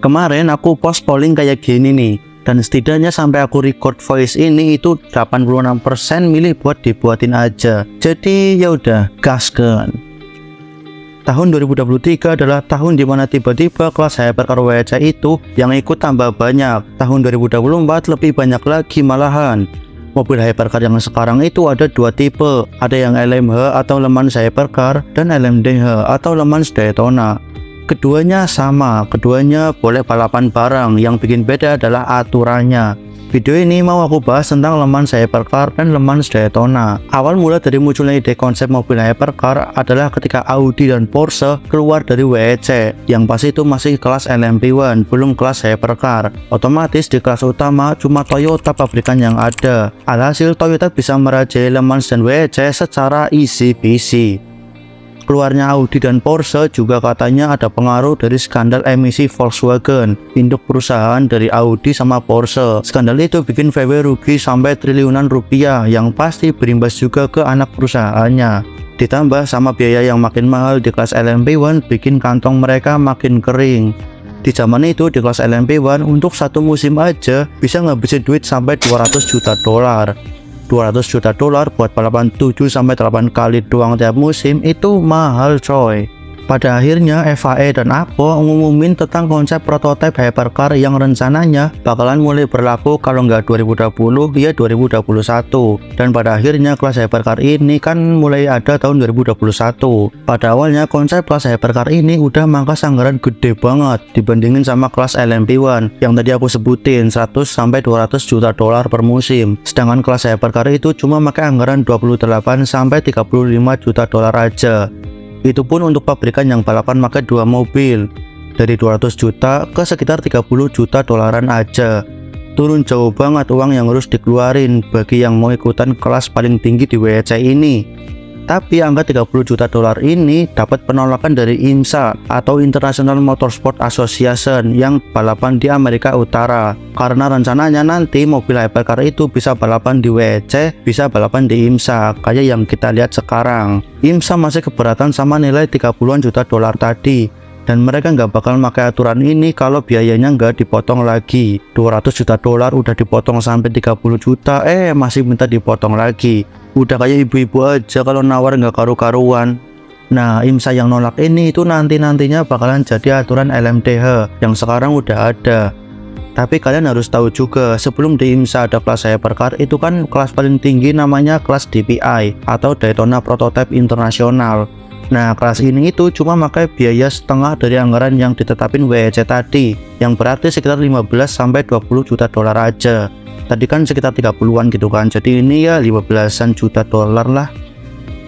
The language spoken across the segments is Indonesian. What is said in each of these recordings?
Kemarin aku post polling kayak gini nih, dan setidaknya sampai aku record voice ini itu 86% milih buat dibuatin aja. Jadi ya udah, gaskan. Tahun 2023 adalah tahun dimana tiba-tiba kelas hypercar WEC itu yang ikut tambah banyak. Tahun 2024 lebih banyak lagi malahan. Mobil hypercar yang sekarang itu ada dua tipe, ada yang LMH atau Le Mans Hypercar dan LMDH atau Le Mans Daytona. Keduanya sama, keduanya boleh balapan bareng, yang bikin beda adalah aturannya. Video ini mau aku bahas tentang Le Mans Hypercar dan Le Mans Daytona. Awal mula dari munculnya ide konsep mobil hypercar adalah ketika Audi dan Porsche keluar dari WEC, yang pas itu masih kelas LMP1, belum kelas hypercar. Otomatis di kelas utama cuma Toyota pabrikan yang ada. Alhasil Toyota bisa merajai Le Mans dan WEC secara easy peasy. Keluarnya Audi dan Porsche juga katanya ada pengaruh dari skandal emisi Volkswagen, induk perusahaan dari Audi sama Porsche. Skandal itu bikin VW rugi sampai triliunan rupiah, yang pasti berimbas juga ke anak perusahaannya. Ditambah sama biaya yang makin mahal di kelas LMP1 bikin kantong mereka makin kering. Di zaman itu di kelas LMP1 untuk satu musim aja bisa ngabisin duit sampai 200 juta dolar. 200 juta dolar buat balapan 7-8 kali doang tiap musim itu mahal coy. Pada akhirnya FIA dan APO ngumumin tentang konsep prototipe hypercar yang rencananya bakalan mulai berlaku kalau nggak 2020 ya 2021. Dan pada akhirnya kelas hypercar ini kan mulai ada tahun 2021. Pada awalnya konsep kelas hypercar ini udah mangkas anggaran gede banget dibandingin sama kelas LMP1 yang tadi aku sebutin 100-200 juta dolar per musim. Sedangkan kelas hypercar itu cuma pakai anggaran 28-35 juta dolar aja. Itu pun untuk pabrikan yang balapan pakai dua mobil, dari 200 juta ke sekitar 30 juta dolaran aja. Turun jauh banget uang yang harus dikeluarin bagi yang mau ikutan kelas paling tinggi di WEC ini. Tapi angka 30 juta dolar ini dapat penolakan dari IMSA atau International Motorsport Association yang balapan di Amerika Utara. Karena rencananya nanti mobil hypercar itu bisa balapan di WEC, bisa balapan di IMSA, kayak yang kita lihat sekarang. IMSA masih keberatan sama nilai 30-an juta dolar tadi. Dan mereka nggak bakal pakai aturan ini kalau biayanya nggak dipotong lagi. 200 juta dolar udah dipotong sampai 30 juta, masih minta dipotong lagi. Udah kayak ibu-ibu aja kalau nawar nggak karu-karuan. Nah, IMSA yang nolak ini itu nantinya bakalan jadi aturan LMDH yang sekarang udah ada. Tapi kalian harus tahu juga, sebelum di IMSA ada kelas hypercar, itu kan kelas paling tinggi namanya kelas DPI atau Daytona Prototype International. Nah, kelas ini itu cuma pakai biaya setengah dari anggaran yang ditetapin WEC tadi, yang berarti sekitar 15-20 juta dolar aja. Tadi kan sekitar 30-an gitu kan, jadi ini ya 15-an juta dolar lah.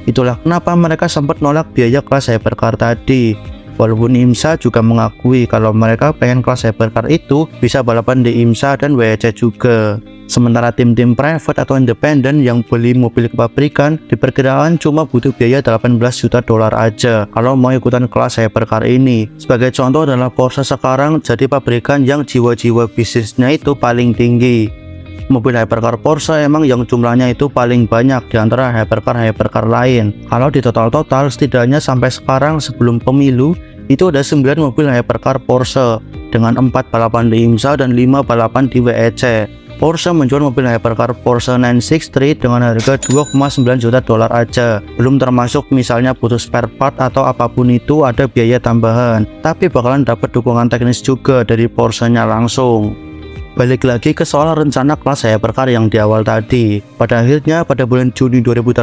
Itulah kenapa mereka sempat nolak biaya kelas hypercar tadi. Walaupun IMSA juga mengakui kalau mereka pengen kelas hypercar itu bisa balapan di IMSA dan WEC juga. Sementara tim-tim private atau independen yang beli mobil ke pabrikan diperkirakan cuma butuh biaya 18 juta dolar aja kalau mau ikutan kelas hypercar ini. Sebagai contoh adalah Porsche sekarang jadi pabrikan yang jiwa-jiwa bisnisnya itu paling tinggi. Mobil hypercar Porsche emang yang jumlahnya itu paling banyak di antara hypercar lain. Kalau di total setidaknya sampai sekarang sebelum pemilu itu ada 9 mobil hypercar Porsche dengan 4 balapan di IMSA dan 5 balapan di WEC. Porsche menjual mobil hypercar Porsche 963 dengan harga 2,9 juta dolar aja. Belum termasuk misalnya butuh spare part atau apapun itu ada biaya tambahan. Tapi bakalan dapat dukungan teknis juga dari Porsche-nya langsung. Balik lagi ke soal rencana kelas hypercar yang di awal tadi. Pada akhirnya pada bulan Juni 2018,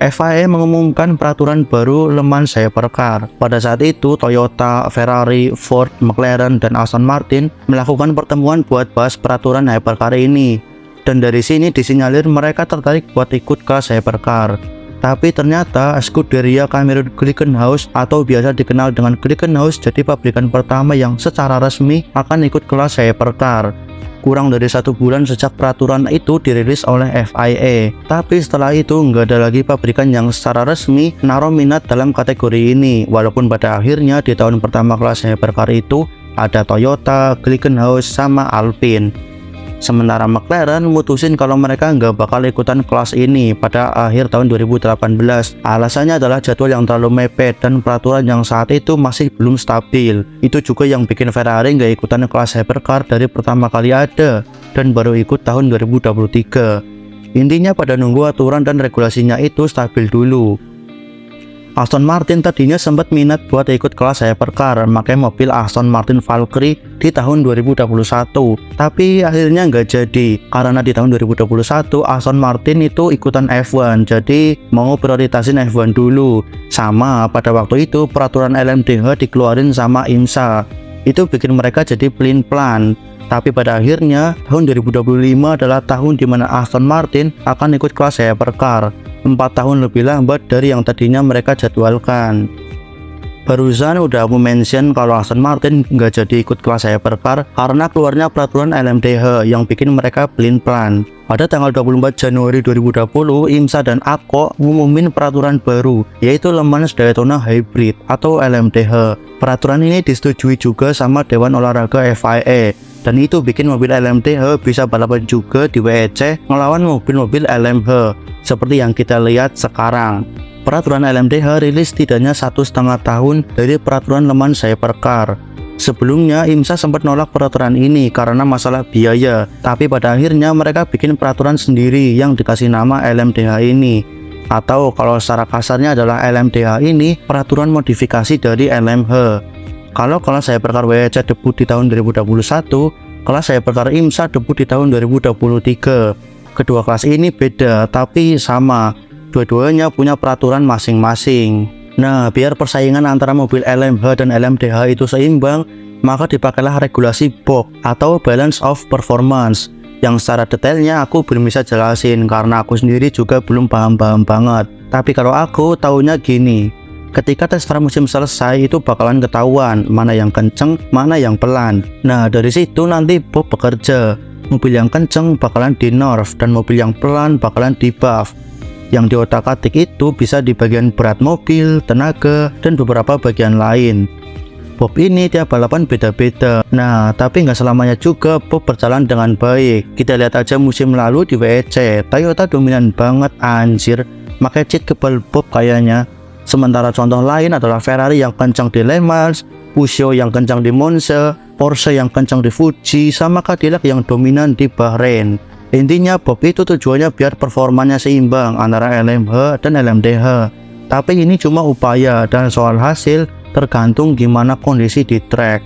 FIA mengumumkan peraturan baru Le Mans Hypercar. Pada saat itu Toyota, Ferrari, Ford, McLaren, dan Aston Martin melakukan pertemuan buat bahas peraturan hypercar ini. Dan dari sini disinyalir mereka tertarik buat ikut kelas hypercar. Tapi ternyata Scuderia Cameron Glickenhaus atau biasa dikenal dengan Glickenhaus jadi pabrikan pertama yang secara resmi akan ikut kelas hypercar. Kurang dari 1 bulan sejak peraturan itu dirilis oleh FIA. Tapi setelah itu nggak ada lagi pabrikan yang secara resmi naruh minat dalam kategori ini. Walaupun pada akhirnya di tahun pertama kelas hypercar itu ada Toyota, Glickenhaus, sama Alpine. Sementara McLaren mutusin kalau mereka nggak bakal ikutan kelas ini pada akhir tahun 2018. Alasannya adalah jadwal yang terlalu mepet dan peraturan yang saat itu masih belum stabil. Itu juga yang bikin Ferrari nggak ikutan kelas hypercar dari pertama kali ada dan baru ikut tahun 2023. Intinya pada nunggu aturan dan regulasinya itu stabil dulu. Aston Martin tadinya sempat minat buat ikut kelas hypercar pakai mobil Aston Martin Valkyrie di tahun 2021, tapi akhirnya nggak jadi karena di tahun 2021 Aston Martin itu ikutan F1, jadi mau prioritasin F1 dulu. Sama pada waktu itu peraturan LMDH dikeluarin sama IMSA, itu bikin mereka jadi pelin-pelan. Tapi pada akhirnya tahun 2025 adalah tahun dimana Aston Martin akan ikut kelas hypercar, 4 tahun lebih lambat dari yang tadinya mereka jadwalkan. Barusan udah aku mention kalau Aston Martin nggak jadi ikut kelas hypercar karena keluarnya peraturan LMDH yang bikin mereka pelin-pelan. Pada tanggal 24 Januari 2020, IMSA dan ACO ngumumin peraturan baru, yaitu Le Mans Daytona Hybrid atau LMDH. Peraturan ini disetujui juga sama Dewan Olahraga FIA, dan itu bikin mobil LMDH bisa balapan juga di WEC ngelawan mobil-mobil LMH seperti yang kita lihat sekarang. Peraturan LMDH rilis setidaknya 1,5 tahun dari peraturan Le Mans Hypercar. Sebelumnya IMSA sempat nolak peraturan ini karena masalah biaya, tapi pada akhirnya mereka bikin peraturan sendiri yang dikasih nama LMDH ini, atau kalau secara kasarnya adalah LMDH ini peraturan modifikasi dari LMH. Kalau kelas hypercar WEC debut di tahun 2021, kelas hypercar IMSA debut di tahun 2023. Kedua kelas ini beda tapi sama, dua-duanya punya peraturan masing-masing. Nah, biar persaingan antara mobil LMH dan LMDH itu seimbang, maka dipakailah regulasi BOP atau Balance of Performance, yang secara detailnya aku belum bisa jelasin karena aku sendiri juga belum paham-paham banget. Tapi kalau aku taunya gini, ketika tes pramusim selesai itu bakalan ketahuan mana yang kenceng, mana yang pelan. Nah, dari situ nanti BOP bekerja. Mobil yang kenceng bakalan di nerf dan mobil yang pelan bakalan di buff. Yang di otak-atik itu bisa di bagian berat mobil, tenaga, dan beberapa bagian lain. BOP ini tiap balapan beda-beda. Nah, tapi nggak selamanya juga BOP berjalan dengan baik. Kita lihat aja musim lalu di WEC, Toyota dominan banget anjir, pakai cheat kebal BOP kayaknya. Sementara contoh lain adalah Ferrari yang kencang di Le Mans, Peugeot yang kencang di Monza, Porsche yang kencang di Fuji, sama Cadillac yang dominan di Bahrain. Intinya BOP itu tujuannya biar performanya seimbang antara LMH dan LMDH. Tapi ini cuma upaya dan soal hasil tergantung gimana kondisi di track.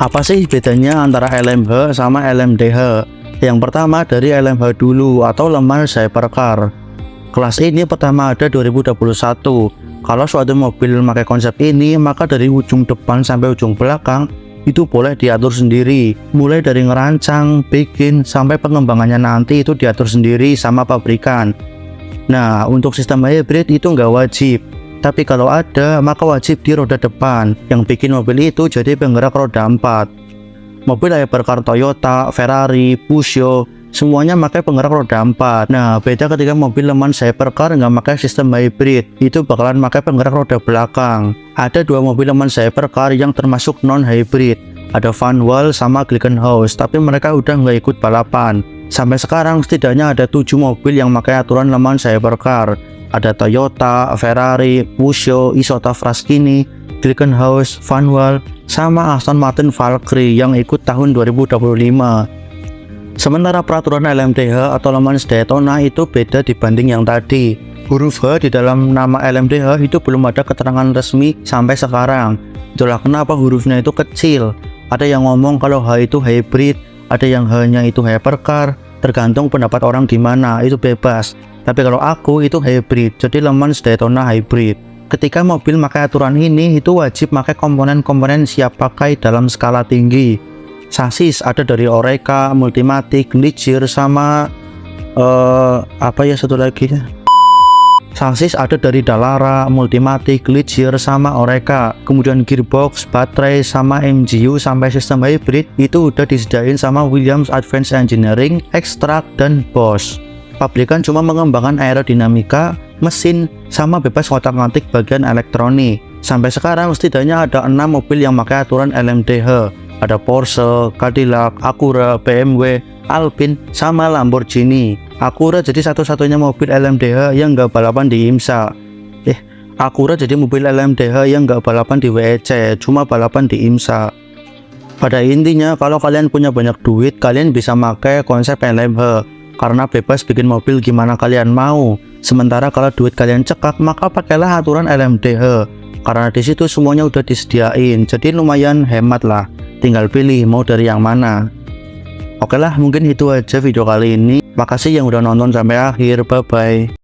Apa sih bedanya antara LMH sama LMDH? Yang pertama dari LMH dulu atau Le Mans Hypercar. Kelas ini pertama ada 2021. Kalau suatu mobil memakai konsep ini, maka dari ujung depan sampai ujung belakang itu boleh diatur sendiri, mulai dari ngerancang, bikin, sampai pengembangannya nanti itu diatur sendiri sama pabrikan. Nah, untuk sistem hybrid itu nggak wajib, tapi kalau ada maka wajib di roda depan, yang bikin mobil itu jadi penggerak roda 4. Mobil hypercar Toyota, Ferrari, Peugeot, semuanya pakai penggerak roda 4. Nah, beda ketika mobil Le Mans Hypercar nggak pakai sistem hybrid, itu bakalan pakai penggerak roda belakang. Ada dua mobil Le Mans Hypercar yang termasuk non-hybrid, ada Vanwall sama Glickenhaus, tapi mereka udah nggak ikut balapan. Sampai sekarang setidaknya ada 7 mobil yang pakai aturan Le Mans Hypercar. Ada Toyota, Ferrari, Peugeot, Isotta Fraschini, Glickenhaus, Vanwall, sama Aston Martin Valkyrie yang ikut tahun 2025. Sementara peraturan LMDH atau Le Mans Daytona itu beda dibanding yang tadi. Huruf H di dalam nama LMDH itu belum ada keterangan resmi sampai sekarang. Itulah kenapa hurufnya itu kecil. Ada yang ngomong kalau H itu hybrid, ada yang H-nya itu hypercar, tergantung pendapat orang gimana, itu bebas. Tapi kalau aku itu hybrid, jadi Le Mans Daytona Hybrid. Ketika mobil pakai aturan ini, itu wajib pakai komponen-komponen siap pakai dalam skala tinggi. Sasis ada dari Oreca, Multimatic, Ligier, sama apa ya satu lagi ya? Sasis ada dari Dallara, Multimatic, Ligier, sama Oreca. Kemudian gearbox, baterai, sama MGU sampai sistem hybrid itu udah disediain sama Williams Advanced Engineering, Extract, dan Bosch. Pabrikan cuma mengembangkan aerodinamika, mesin, sama bebas ngotak-ngatik bagian elektronik. Sampai sekarang setidaknya ada 6 mobil yang pakai aturan LMDH. Ada Porsche, Cadillac, Acura, BMW, Alpine, sama Lamborghini. Acura jadi satu-satunya mobil LMDH yang nggak balapan di IMSA. Acura jadi mobil LMDH yang nggak balapan di WEC, cuma balapan di IMSA. Pada intinya, kalau kalian punya banyak duit, kalian bisa pakai konsep LMH karena bebas bikin mobil gimana kalian mau. Sementara kalau duit kalian cekak, maka pakailah aturan LMDH karena di situ semuanya udah disediain, jadi lumayan hemat lah. Tinggal pilih mau dari yang mana. Oke lah, mungkin itu aja video kali ini. Makasih yang udah nonton sampai akhir. Bye bye.